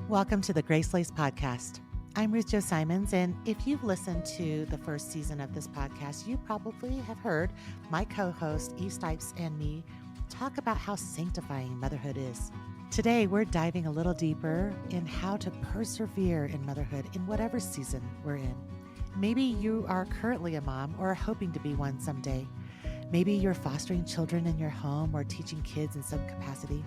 Welcome to the Grace Lace Podcast. I'm Ruth Jo Simons, and if you've listened to the first season of this podcast, you probably have heard my co-host Eve Stipes and me talk about how sanctifying motherhood is. Today, we're diving a little deeper in how to persevere in motherhood in whatever season we're in. Maybe you are currently a mom or are hoping to be one someday. Maybe you're fostering children in your home or teaching kids in some capacity.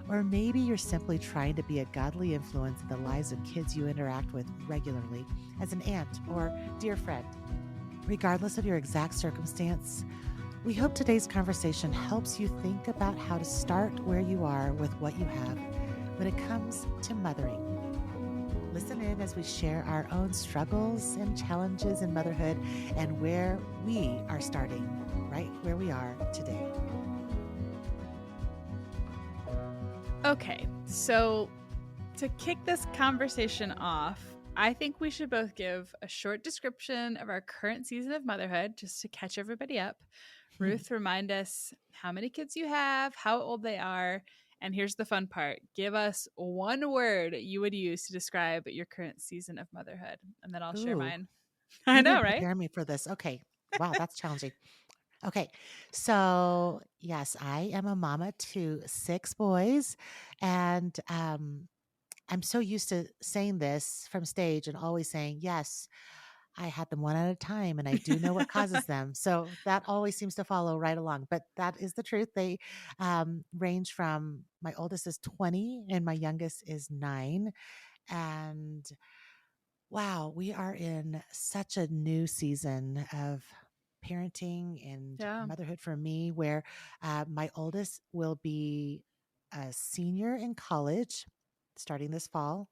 Or maybe you're simply trying to be a godly influence in the lives of kids you interact with regularly as an aunt or dear friend. Regardless of your exact circumstance, we hope today's conversation helps you think about how to start where you are with what you have when it comes to mothering. Listen in as we share our own struggles and challenges in motherhood and where we are starting right where we are today. Okay, so to kick this conversation off, I think we should both give a short description of our current season of motherhood just to catch everybody up. Ruth, remind us how many kids you have, how old they are, and here's the fun part. Give us one word you would use to describe your current season of motherhood, and then I'll share mine. I You know, didn't right? prepare me for this. Okay. Wow, that's challenging. Okay. So, yes, I am a mama to 6 boys. And I'm so used to saying this from stage and always saying, yes, I had them one at a time and I do know what causes them. So that always seems to follow right along. But that is the truth. They range from my oldest is 20 and my youngest is 9. And wow, we are in such a new season of parenting and Yeah. motherhood for me, where my oldest will be a senior in college starting this fall.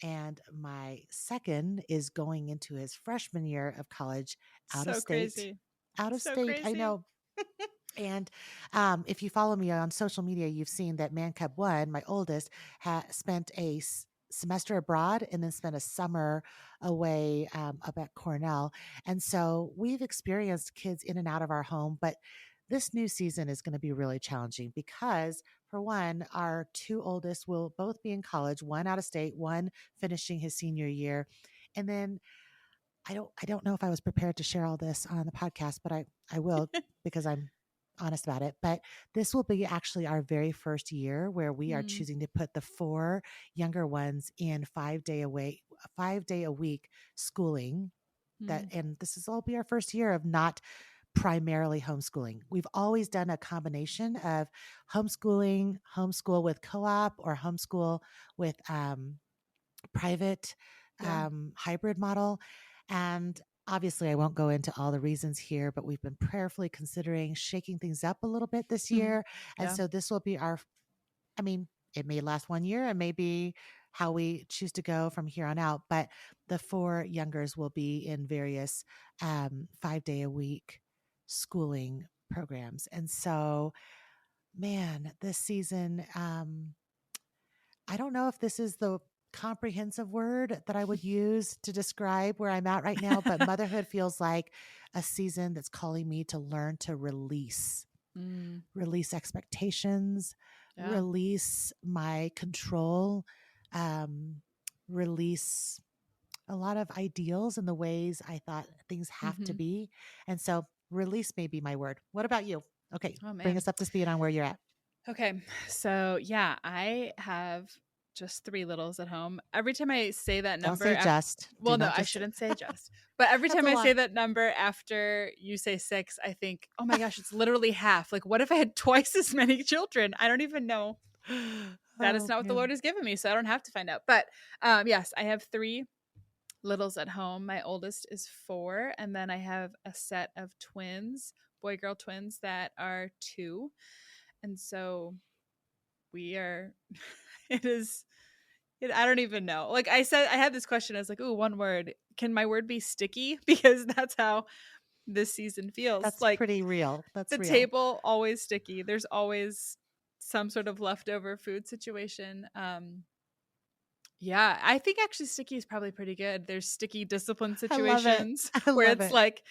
And my second is going into his freshman year of college out of So state. crazy. Out of So state, I crazy. know. And if you follow me on social media, you've seen that Man Cub One, my oldest, spent a semester abroad and then spent a summer away up at Cornell. And so we've experienced kids in and out of our home, but this new season is going to be really challenging because, for one, our 2 oldest will both be in college, one out of state, one finishing his senior year. And then I don't know if I was prepared to share all this on the podcast, but I will because I'm honest about it. But this will be actually our very first year where we are Mm, choosing to put the 4 younger ones in 5 day a week schooling. mm. And this is all be our first year of not primarily homeschooling. We've always done a combination of homeschooling, homeschool with co-op, or homeschool with private Yeah. hybrid model. And obviously, I won't go into all the reasons here, but we've been prayerfully considering shaking things up a little bit this Mhm. year. And Yeah. so this will be I mean, it may last 1 year and maybe how we choose to go from here on out. But the 4 youngers will be in various 5 day a week schooling programs. And so, man, this season, I don't know if this is the comprehensive word that I would use to describe where I'm at right now, but motherhood feels like a season that's calling me to learn to Mm, release expectations, yeah. release my control, um, release a lot of ideals and the ways I thought things have to Hmm. be. And so release may be my word. What about you? Okay, Oh, bring man. us up to speed on where you're at. Okay. So, yeah, I have just 3 littles at home. Every time I say that Don't number, say just. Do well, no, not I just say shouldn't say just. But every that's time a I say lot. that number after you say 6, I think, oh my gosh, it's literally half. Like, what if I had twice as many children? I don't even know. That is Oh, not what the man. Lord has given me, so I don't have to find out. But yes, I have 3 littles at home. My oldest is 4, and then I have a set of twins, boy girl twins that are 2. And so we are it is I don't even know. Like I said, I had this question. I was like, "Ooh, one word. Can my word be sticky?" Because that's how this season feels. That's Like pretty real. That's the real. table always sticky. There's always some sort of leftover food situation. Yeah, I think actually sticky is probably pretty good. There's sticky discipline I love it. situations I where love it's it. like,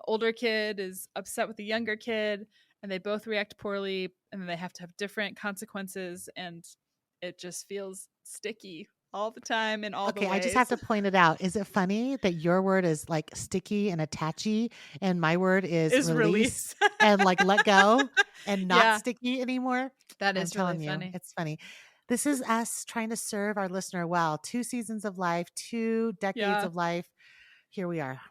older kid is upset with the younger kid and they both react poorly and then they have to have different consequences. And it just feels sticky all the time in all the Okay, I just have ways. to point it out. Is it funny that your word is like sticky and attachy, and my word is Is release release. and like let go and not Yeah, sticky anymore? that I'm is really telling you, funny. it's funny. This is us trying to serve our listener well. 2 seasons of life, 2 decades Yeah. of life. Here we are.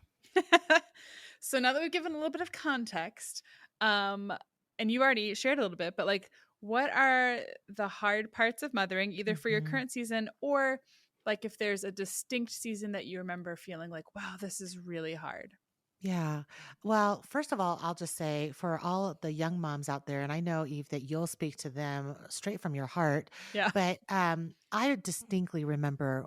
So now that we've given a little bit of context, um, and you already shared a little bit, but like, what are the hard parts of mothering, either for your Mhm. current season or like if there's a distinct season that you remember feeling like, wow, this is really hard? Yeah. Well, first of all, I'll just say for all of the young moms out there, and I know, Eve, that you'll speak to them straight from your heart, Yeah. but I distinctly remember,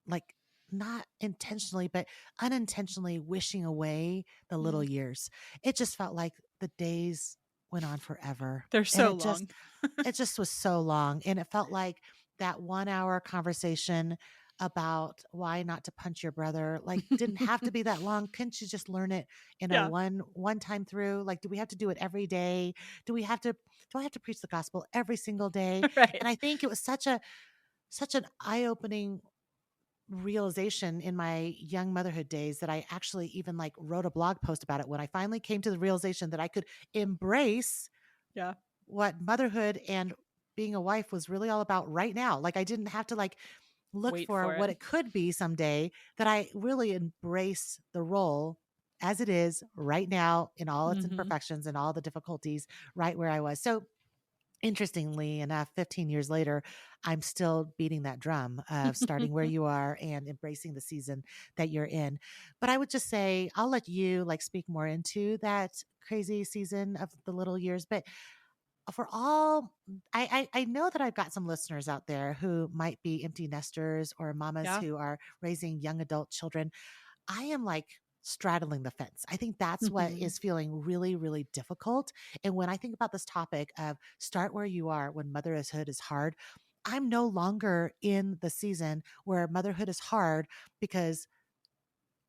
like, not intentionally, but unintentionally wishing away the little Mm. years. It just felt like the days went on forever. They're And so long. it just was so long. And it felt like that 1 hour conversation about why not to punch your brother, like, didn't have to be that long. Couldn't you just learn it in a Yeah. one time through? Like, do we have to do it every day? Do I have to preach the gospel every single day? Right. And I think it was such an eye-opening realization in my young motherhood days that I actually even like wrote a blog post about it when I finally came to the realization that I could embrace Yeah. what motherhood and being a wife was really all about right now. Like, I didn't have to like look Wait for for what it. it could be someday, that I really embrace the role as it is right now in all its Hmm. imperfections and all the difficulties right where I was. So interestingly enough, 15 years later, I'm still beating that drum of starting where you are and embracing the season that you're in. But I would just say, I'll let you like speak more into that crazy season of the little years. But for all I know that I've got some listeners out there who might be empty nesters or mamas Yeah. who are raising young adult children. I am like straddling the fence. I think that's what Hmm. is feeling really, really difficult. And when I think about this topic of start where you are when motherhood is hard, I'm no longer in the season where motherhood is hard because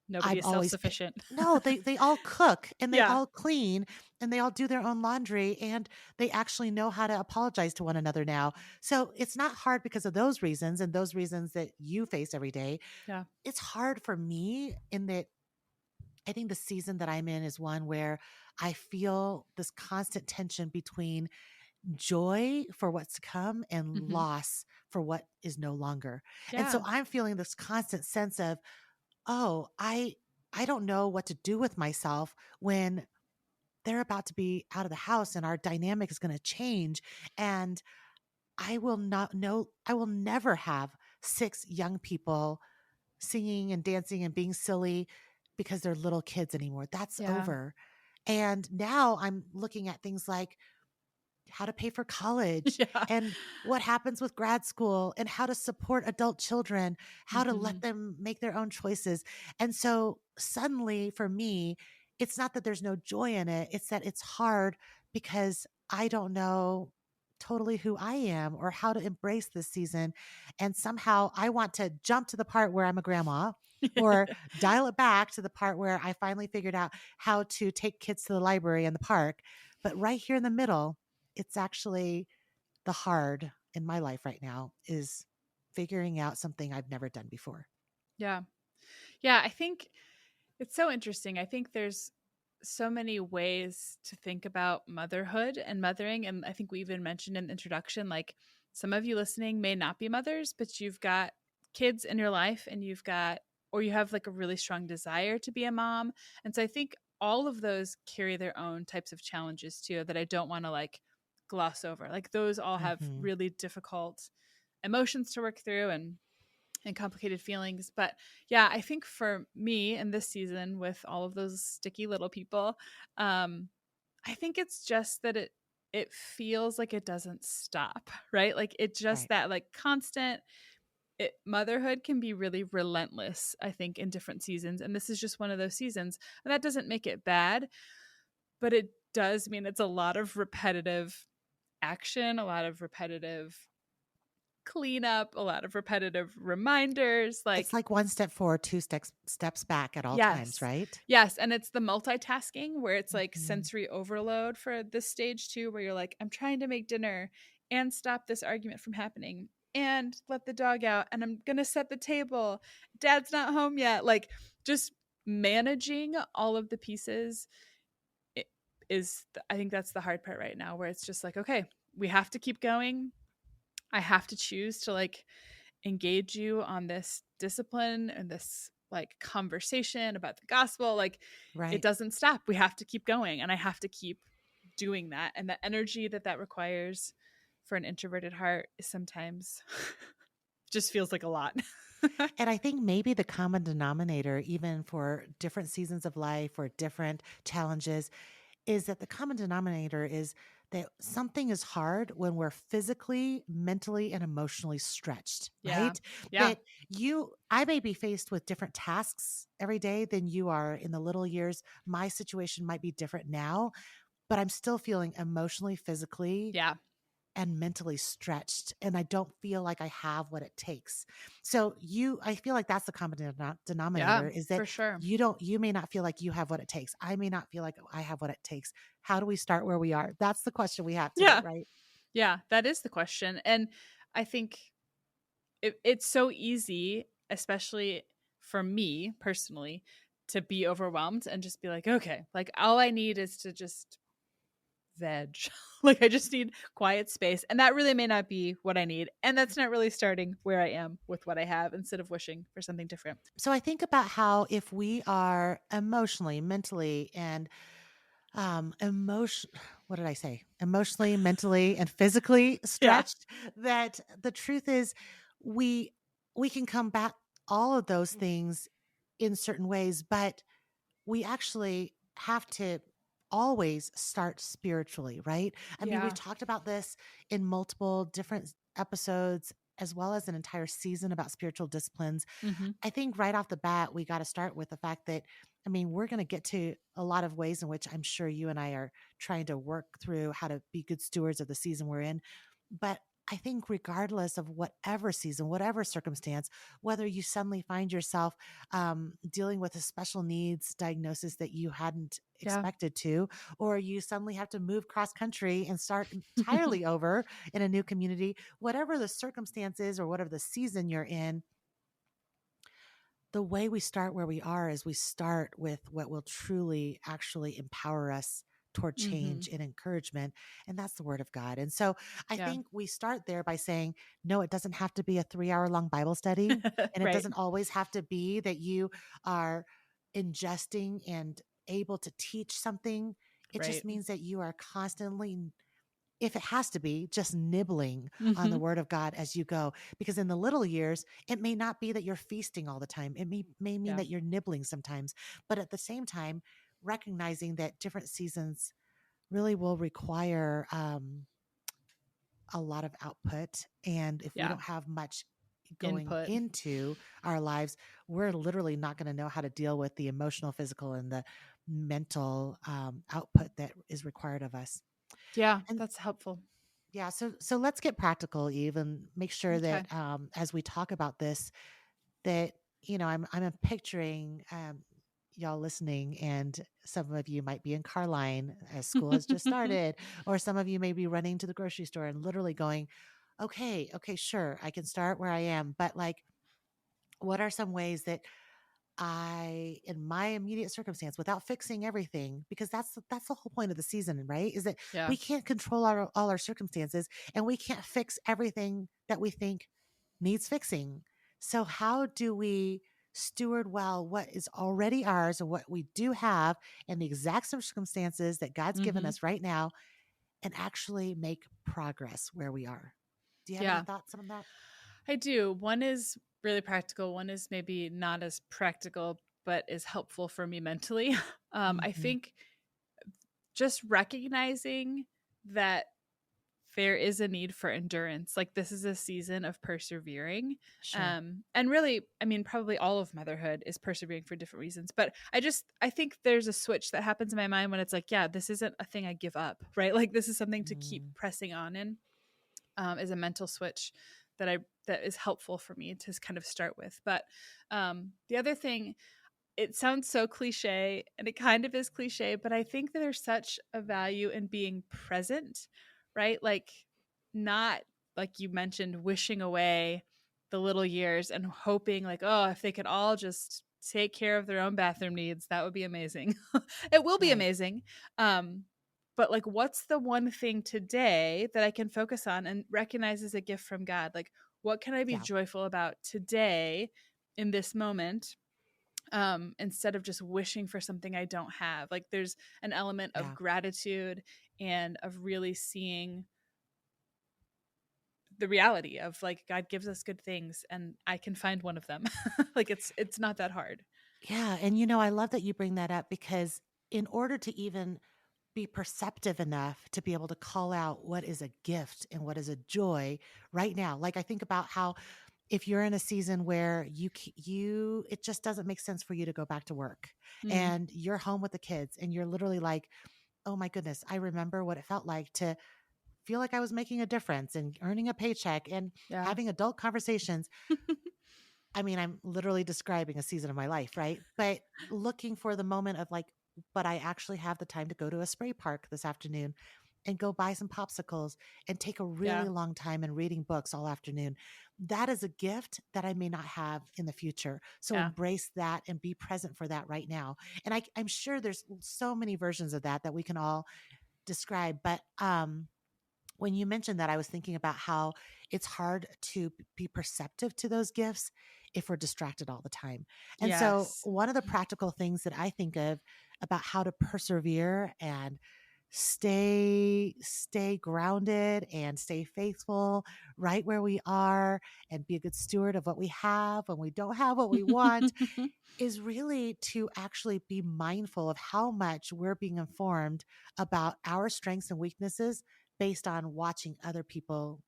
Nobody I'm is always self-sufficient. no, they all cook and they Yeah. all clean and they all do their own laundry and they actually know how to apologize to one another now. So it's not hard because of those reasons and those reasons that you face every day. Yeah. It's hard for me in that I think the season that I'm in is one where I feel this constant tension between joy for what's to come and Hmm. loss for what is no longer. And so Yeah. I'm feeling this constant sense of, oh, I don't know what to do with myself when they're about to be out of the house and our dynamic is going to change. And I will not know, I will never have 6 young people singing and dancing and being silly because they're little kids anymore. That's Yeah. over. And now I'm looking at things like how to pay for college Yeah. and what happens with grad school and how to support adult children, how to let Hmm. them make their own choices. And so suddenly for me, it's not that there's no joy in it, it's that it's hard because I don't know totally who I am or how to embrace this season. And somehow I want to jump to the part where I'm a grandma or dial it back to the part where I finally figured out how to take kids to the library and the park. But right here in the middle, it's actually the hard in my life right now is figuring out something I've never done before. Yeah. Yeah. I think it's so interesting. I think there's so many ways to think about motherhood and mothering. And I think we even mentioned in the introduction, like some of you listening may not be mothers, but you've got kids in your life and you've got, or you have like a really strong desire to be a mom. And so I think all of those carry their own types of challenges too that I don't want to like gloss over. Like those all have Mhm. really difficult emotions to work through and complicated feelings. But yeah, I think for me in this season with all of those sticky little people, I think it's just that it feels like it doesn't stop, right? Like it's just Right. that like constant motherhood can be really relentless, I think, in different seasons. And this is just one of those seasons. And that doesn't make it bad, but it does mean it's a lot of repetitive action, a lot of repetitive cleanup, a lot of repetitive reminders. It's Like, like one step forward, two steps back at all times, yes. right? Yes. And it's the multitasking where it's like Mhm. sensory overload for this stage too, where you're like, I'm trying to make dinner and stop this argument from happening. and let the dog out, and I'm going to set the table. Dad's not home yet. Like, just managing all of the pieces I think that's the hard part right now, where it's just like, okay, we have to keep going. I have to choose to like engage you on this discipline and this like conversation about the gospel. Like, it Right. doesn't stop. We have to keep going, and I have to keep doing that. And the energy that requires for an introverted heart is sometimes just feels like a lot. And I think maybe the common denominator, even for different seasons of life or different challenges, is that the common denominator is that something is hard when we're physically, mentally, and emotionally stretched, Yeah. right? Yeah. That I may be faced with different tasks every day than you are in the little years. My situation might be different now, but I'm still feeling emotionally, physically, Yeah. and mentally stretched, and I don't feel like I have what it takes. So I feel like that's the common Yeah. denominator, is that For sure. you may not feel like you have what it takes. I may not feel like I have what it takes. How do we start where we are? That's the question we have today, Yeah. right? Yeah. That is the question. And I think it's so easy, especially for me personally, to be overwhelmed and just be like, okay, like all I need is to just veg. Like, I just need quiet space. And that really may not be what I need. And that's not really starting where I am with what I have, instead of wishing for something different. So I think about how if we are emotionally, mentally, and emotion what did I say? Emotionally, mentally, and physically Yeah. stretched, that the truth is we we can combat all of those things in certain ways, but we actually have to always start spiritually, right? I mean, we've Yeah. talked about this in multiple different episodes, as well as an entire season about spiritual disciplines. Hmm. I think right off the bat, we got to start with the fact that, I mean, we're going to get to a lot of ways in which I'm sure you and I are trying to work through how to be good stewards of the season we're in. But I think, regardless of whatever season, whatever circumstance, whether you suddenly find yourself dealing with a special needs diagnosis that you hadn't Yeah. expected to, or you suddenly have to move cross country and start entirely over in a new community, whatever the circumstances or whatever the season you're in, the way we start where we are is we start with what will truly actually empower us toward Hmm. change and encouragement. And that's the word of God. And so I Yeah. think we start there by saying, no, it doesn't have to be a 3 hour long Bible study. And it Right. doesn't always have to be that you are ingesting and able to teach something. It just Right. means that you are constantly, if it has to be, just nibbling on the Hmm. word of God as you go. Because in the little years, it may not be that you're feasting all the time. It may mean Yeah. that you're nibbling sometimes. But at the same time, recognizing that different seasons really will require a lot of output. And if we Yeah. don't have much going Input. into our lives, we're literally not going to know how to deal with the emotional, physical, and the mental output that is required of us. Yeah. And That's helpful. yeah, so let's get practical, Eve, and make sure Okay. that as we talk about this, that I'm picturing y'all listening, and some of you might be in car line as school has just started, or some of you may be running to the grocery store and literally going, okay, sure, I can start where I am, but like, what are some ways that in my immediate circumstance, without fixing everything, because that's the whole point of the season, right? Is that Yeah. we can't control all our circumstances, and we can't fix everything that we think needs fixing. So how do we steward well what is already ours and what we do have in the exact circumstances that God's given Hmm. us right now, and actually make progress where we are? Do you have any Yeah. thoughts on that? I do. One is really practical. One is maybe not as practical, but is helpful for me mentally. I Hmm. think just recognizing that there is a need for endurance. Like, this is a season of persevering. Sure. And really, I mean, probably all of motherhood is persevering for different reasons. But I think there's a switch that happens in my mind when it's like, yeah, this isn't a thing I give up, right? Like, this is something to keep Mm. pressing on in. Is a mental switch that is helpful for me to kind of start with. But the other thing, it sounds so cliche, and it kind of is cliche, but I think that there's such a value in being present, right? Like, not like you mentioned, wishing away the little years and hoping like, oh, if they could all just take care of their own bathroom needs, that would be amazing. It will be Right. amazing. Um, but like, what's the one thing today that I can focus on and recognize as a gift from God? Like, what can I be Yeah. joyful about today in this moment? Instead of just wishing for something I don't have. Like, there's an element of Yeah. gratitude and of really seeing the reality of like God gives us good things and I can find one of them. Like, it's not that hard. Yeah. And I love that you bring that up because in order to even be perceptive enough to be able to call out what is a gift and what is a joy right now, like I think about how if you're in a season where it just doesn't make sense for you to go back to work Mm, and you're home with the kids and you're literally like, oh my goodness, I remember what it felt like to feel like I was making a difference and earning a paycheck and yeah. having adult conversations. I mean, I'm literally describing a season of my life, right? But looking for the moment of like, but I actually have the time to go to a spray park this afternoon and go buy some popsicles and take a Yeah. really long time and reading books all afternoon. That is a gift that I may not have in the future. So Yeah. embrace that and be present for that right now. And I'm sure there's so many versions of that we can all describe. But when you mentioned that, I was thinking about how it's hard to be perceptive to those gifts if we're distracted all the time. And so, Yes. one of the practical things that I think of about how to persevere and stay grounded and stay faithful right where we are and be a good steward of what we have when we don't have what we want is really to actually be mindful of how much we're being informed about our strengths and weaknesses based on watching other people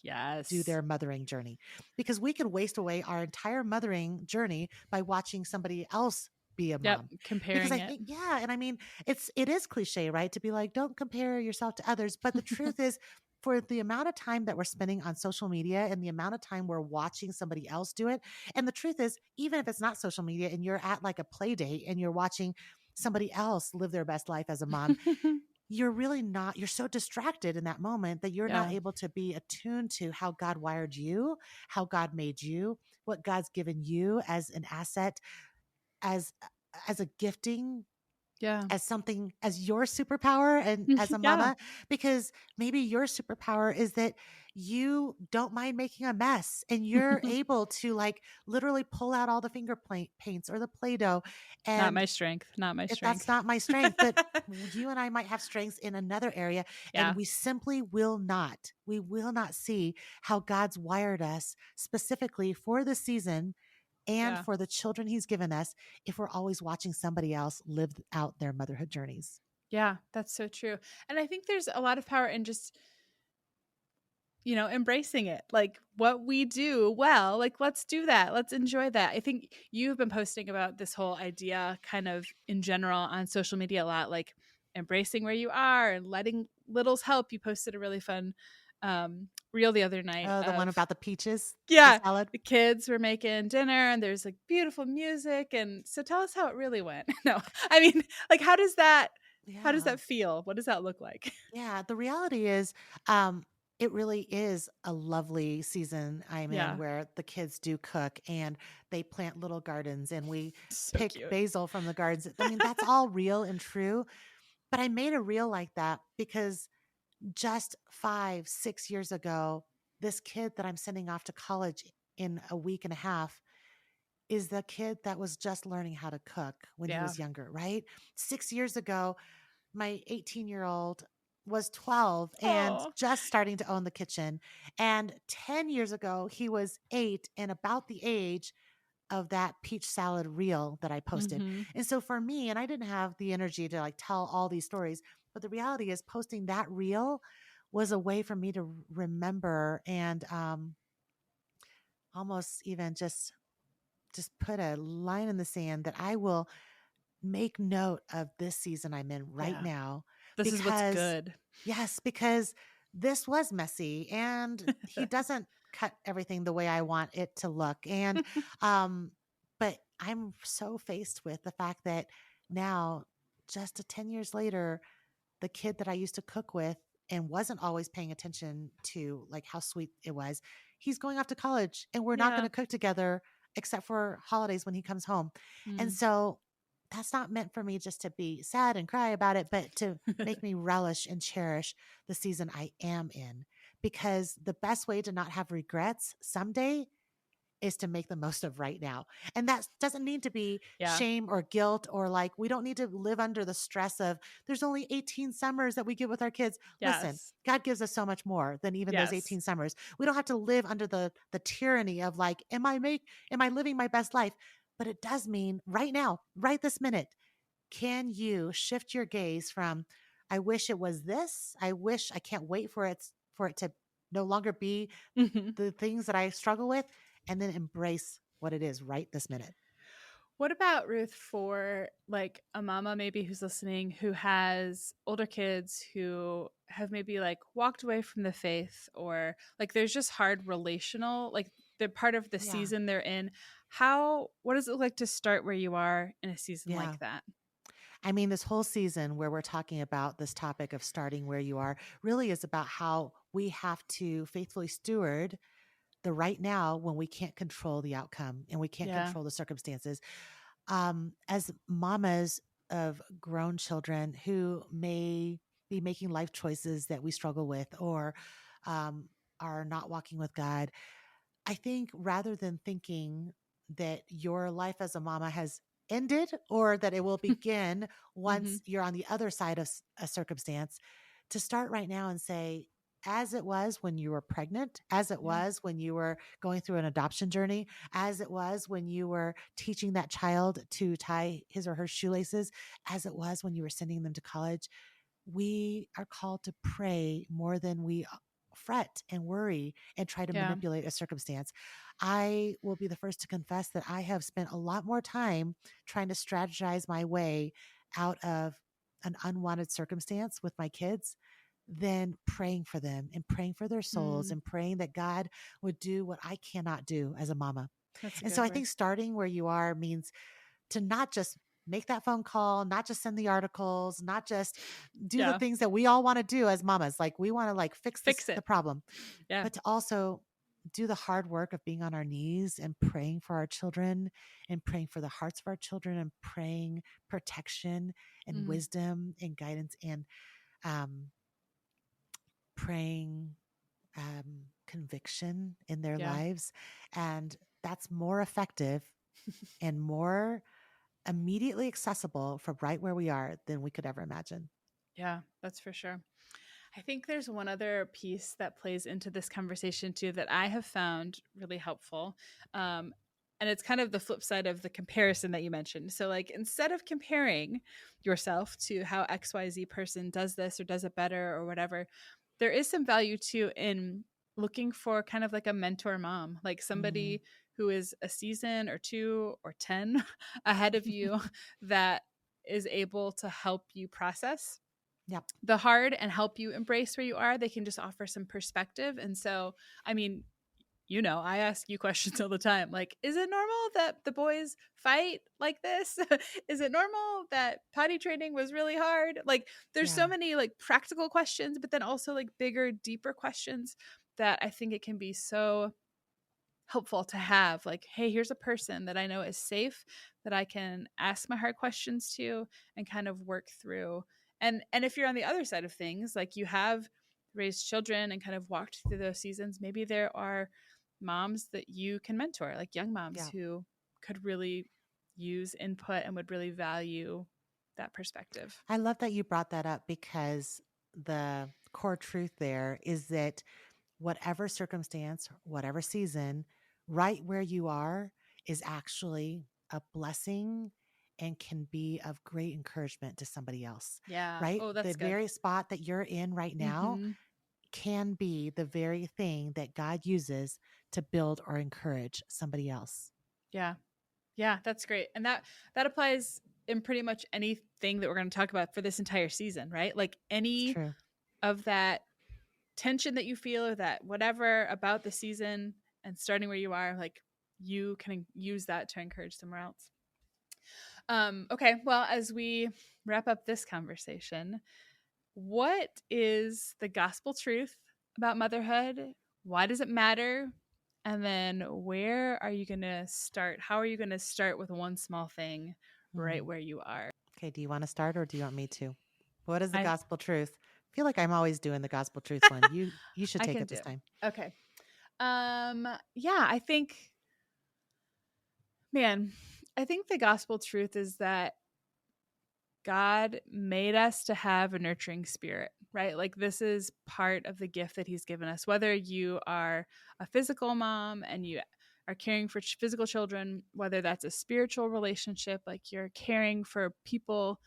do Yes. their mothering journey. Because we could waste away our entire mothering journey by watching somebody else be a Yep. mom. Because Comparing I it. think, yeah, and I mean, it is cliche, right? To be like, don't compare yourself to others. But the truth is, for the amount of time that we're spending on social media and the amount of time we're watching somebody else do it, and the truth is, even if it's not social media and you're at like a play date and you're watching somebody else live their best life as a mom, you're really not, you're so distracted in that moment that you're not Yeah. able to be attuned to how God wired you, how God made you, what God's given you as an asset, as as a gifting, Yeah. as something, as your superpower and as a Yeah. mama, because maybe your superpower is that you don't mind making a mess and you're able to like literally pull out all the finger paints or the play-doh. Not And my strength. Not my if that's strength. not my strength, but you and I might have strengths in another area, and Yeah. we will not see how God's wired us specifically for the season and Yeah. for the children he's given us if we're always watching somebody else live out their motherhood journeys. Yeah. That's so true. And I think there's a lot of power in just, embracing it. Like what we do well, like let's do that. Let's enjoy that. I think you've been posting about this whole idea kind of in general on social media a lot, like embracing where you are and letting littles help. You posted a really fun reel the other night Oh, the one of, about the peaches, the yeah, salad. the kids were making dinner and there's like beautiful music. And so tell us how it really went. No, I mean, like how does Yeah. that feel? What does that look like? Yeah, the reality is, it really is a lovely season I'm in Yeah. where the kids do cook and they plant little gardens and we So pick cute. basil from the gardens. I mean, that's all real and true. But I made a reel like that because just 5, 6 years ago, this kid that I'm sending off to college in a week and a half is the kid that was just learning how to cook when he Yeah. was younger, right? 6 years ago, my 18-year-old was 12 and Oh. just starting to own the kitchen. And 10 years ago, he was 8 and about the age of that peach salad reel that I posted. Mm-hmm. And so for me, and I didn't have the energy to like tell all these stories, but the reality is posting that reel was a way for me to remember and almost even just put a line in the sand that I will make note of this season I'm in right Yeah. now This is what's because good. yes, because this was messy and he doesn't cut everything the way I want it to look. And um but I'm so faced with the fact that now just 10 years later, the kid that I used to cook with and wasn't always paying attention to like how sweet it was, he's going off to college and we're not going Yeah. to cook together except for holidays when he comes home. And Mm. so that's not meant for me just to be sad and cry about it, but to make me relish and cherish the season I am in. Because the best way to not have regrets someday is to make the most of right now. And that doesn't need to be Yeah. shame or guilt or like we don't need to live under the stress of there's only 18 summers that we get with our kids. Listen, Yes. God gives us so much more than even those Yes. 18 summers. We don't have to live under the tyranny of like am I living my best life? But it does mean right now, right this minute, can you shift your gaze from I wish it was this, I can't wait for it to no longer be Mhm. the things that I struggle with, and then embrace what it is right this minute. What about Ruth for like a mama maybe who's listening who has older kids who have maybe like walked away from the faith or like there's just hard relational like they're part of the Yeah. season they're in. What does it look like to start where you are in a season Yeah. like that? I mean, this whole season where we're talking about this topic of starting where you are really is about how we have to faithfully steward the right now when we can't control the outcome and we can't Yeah. control the circumstances. As mamas of grown children who may be making life choices that we struggle with or um, are not walking with God, I think rather than thinking that your life as a mama has ended or that it will begin Mm-hmm. once you're on the other side of a circumstance, to start right now and say, as it was when you were pregnant, as it Yeah. was when you were going through an adoption journey, as it was when you were teaching that child to tie his or her shoelaces, as it was when you were sending them to college, we are called to pray more than we fret and worry and try to Yeah. manipulate a circumstance. I will be the first to confess that I have spent a lot more time trying to strategize my way out of an unwanted circumstance with my kids than praying for them and praying for their souls Mm, and praying that God would do what I cannot do as a mama. that's a And so good I word. think starting where you are means to not just make that phone call, not just send the articles, not just do the Yeah. things that we all want to do as mamas. Like we want to like fix Fix the it. problem, Yeah. but to also do the hard work of being on our knees and praying for our children and praying for the hearts of our children and praying protection and Mm, wisdom and guidance and um, praying conviction in their yeah. lives. And that's more effective and more immediately accessible from right where we are than we could ever imagine. Yeah, that's for sure. I think there's one other piece that plays into this conversation too that I have found really helpful. Um, and it's kind of the flip side of the comparison that you mentioned. So, like, instead of comparing yourself to how XYZ person does this or does it better or whatever, there is some value too in looking for kind of like a mentor mom, like Mm-hmm. somebody who is a season or two or 10 ahead of you that is able to help you process Yep. the hard and help you embrace where you are. They can just offer some perspective. And so, I mean, I ask you questions all the time. Like, is it normal that the boys fight like this? Is it normal that potty training was really hard? Like, there's Yeah. so many like practical questions, but then also like bigger, deeper questions that I think it can be so helpful to have. Like, hey, here's a person that I know is safe, that I can ask my hard questions to and kind of work through. And if you're on the other side of things, like you have raised children and kind of walked through those seasons, maybe there are moms that you can mentor, like young moms Yeah. who could really use input and would really value that perspective. I love that you brought that up because the core truth there is that whatever circumstance, whatever season, right where you are is actually a blessing and can be of great encouragement to somebody else, Yeah. right? Oh, The that's good. very spot that you're in right now Mm-hmm. can be the very thing that God uses to build or encourage somebody else. Yeah. Yeah, that's great. And that applies in pretty much anything that we're going to talk about for this entire season, right? Like It's any true. of that tension that you feel or that whatever about the season and starting where you are, like you can use that to encourage somewhere else. Okay, well, as we wrap up this conversation, what is the gospel truth about motherhood? Why does it matter? And then where are you going to start? How are you going to start with one small thing right where you are? Okay, do you want to start or do you want me to? What is the I gospel truth? I feel like I'm always doing the gospel truth one. You should I take can it do. this time. Okay. Yeah, I think the gospel truth is that God made us to have a nurturing spirit, right? Like this is part of the gift that he's given us. Whether you are a physical mom and you are caring for physical children, whether that's a spiritual relationship, like you're caring for people,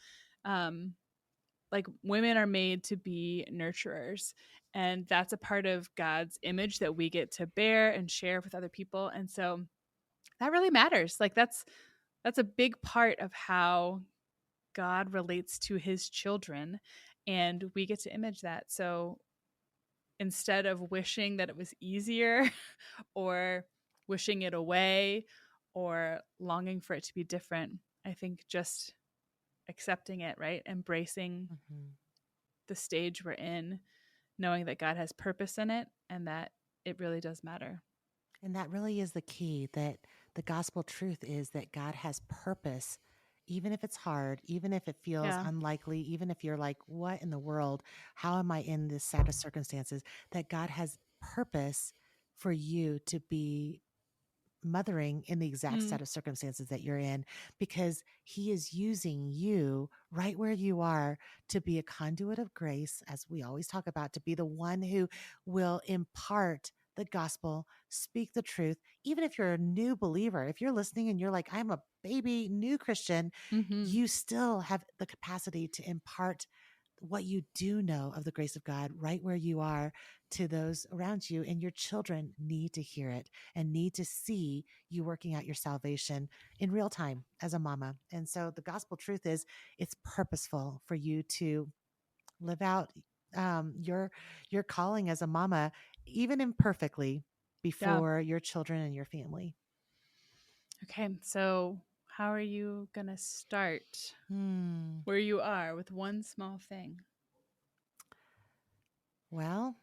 like women are made to be nurturers. And that's a part of God's image that we get to bear and share with other people. And so that really matters. Like that's a big part of how God relates to his children, and we get to image that. So instead of wishing that it was easier or wishing it away or longing for it to be different, I think just accepting it, right? Embracing the stage we're in, knowing that God has purpose in it and that it really does matter. And that really is the key, that the gospel truth is that God has purpose, even if it's hard, even if it feels Yeah. unlikely, even if you're like, what in the world? How am I in this set of circumstances? That God has purpose for you to be mothering in the exact Mm. set of circumstances that you're in, because he is using you right where you are to be a conduit of grace, as we always talk about, to be the one who will impart the gospel, speak the truth. Even if you're a new believer, if you're listening and you're like, I'm a baby new Christian, Mm-hmm. you still have the capacity to impart what you do know of the grace of God right where you are to those around you. And your children need to hear it and need to see you working out your salvation in real time as a mama. And so the gospel truth is it's purposeful for you to live out your calling as a mama, even imperfectly, Yeah. before your children and your family. Okay. So how are you going to start where you are with one small thing? Well,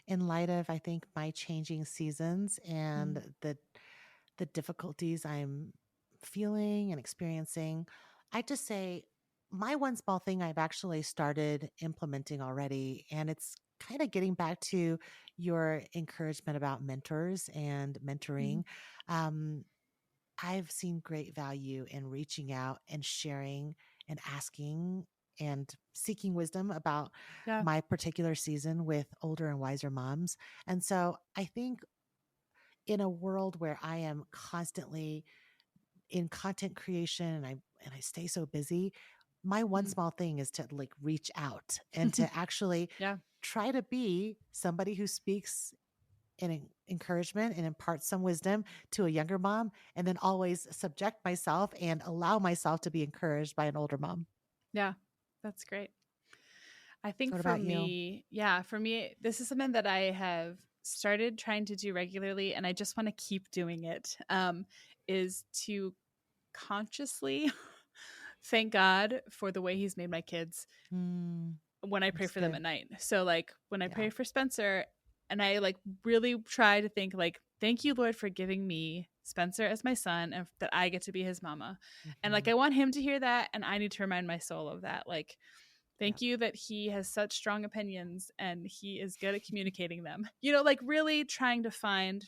in light of, I think, my changing seasons and the difficulties I'm feeling and experiencing, I just say my one small thing I've actually started implementing already. And it's kind of getting back to your encouragement about mentors and Mm-hmm. mentoring. Um, I've seen great value in reaching out and sharing and asking and seeking wisdom about Yeah. my particular season with older and wiser moms. And so I think in a world where I am constantly in content creation and I stay so busy, my one small thing is to like reach out and to actually Yeah. try to be somebody who speaks encouragement and imparts some wisdom to a younger mom, and then always subject myself and allow myself to be encouraged by an older mom. Yeah. That's great. I think What for about you? me, this is something that I have started trying to do regularly, and I just want to keep doing it. Is to consciously thank God for the way He's made my kids Mm, when I pray that's for them good. at night. So, like, when I Yeah. pray for Spencer, and I like really try to think, like, thank you, Lord, for giving me Spencer as my son and that I get to be his mama. And like, Hmm. I want him to hear that, and I need to remind my soul of that. Like, Yeah. thank you that he has such strong opinions and he is good at communicating them. Like really trying to find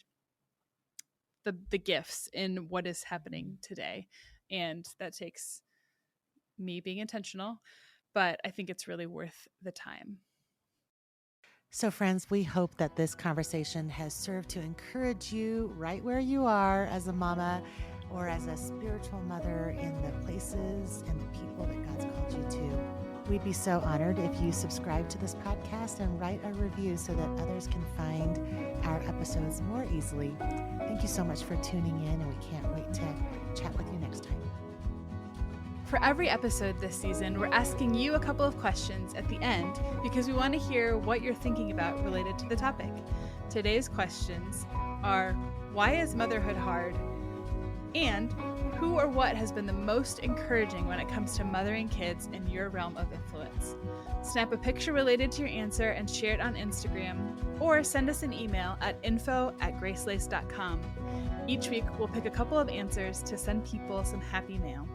the gifts in what is happening today. And that takes me being intentional, but I think it's really worth the time. So, friends, we hope that this conversation has served to encourage you right where you are as a mama or as a spiritual mother in the places and the people that God's called you to. We'd be so honored if you subscribe to this podcast and write a review so that others can find our episodes more easily. Thank you so much for tuning in, and we can't wait to chat with you next time. For every episode this season, we're asking you a couple of questions at the end because we want to hear what you're thinking about related to the topic. Today's questions are: why is motherhood hard? And who or what has been the most encouraging when it comes to mothering kids in your realm of influence? Snap a picture related to your answer and share it on Instagram, or send us an email at info@gracelace.com. Each week, we'll pick a couple of answers to send people some happy mail.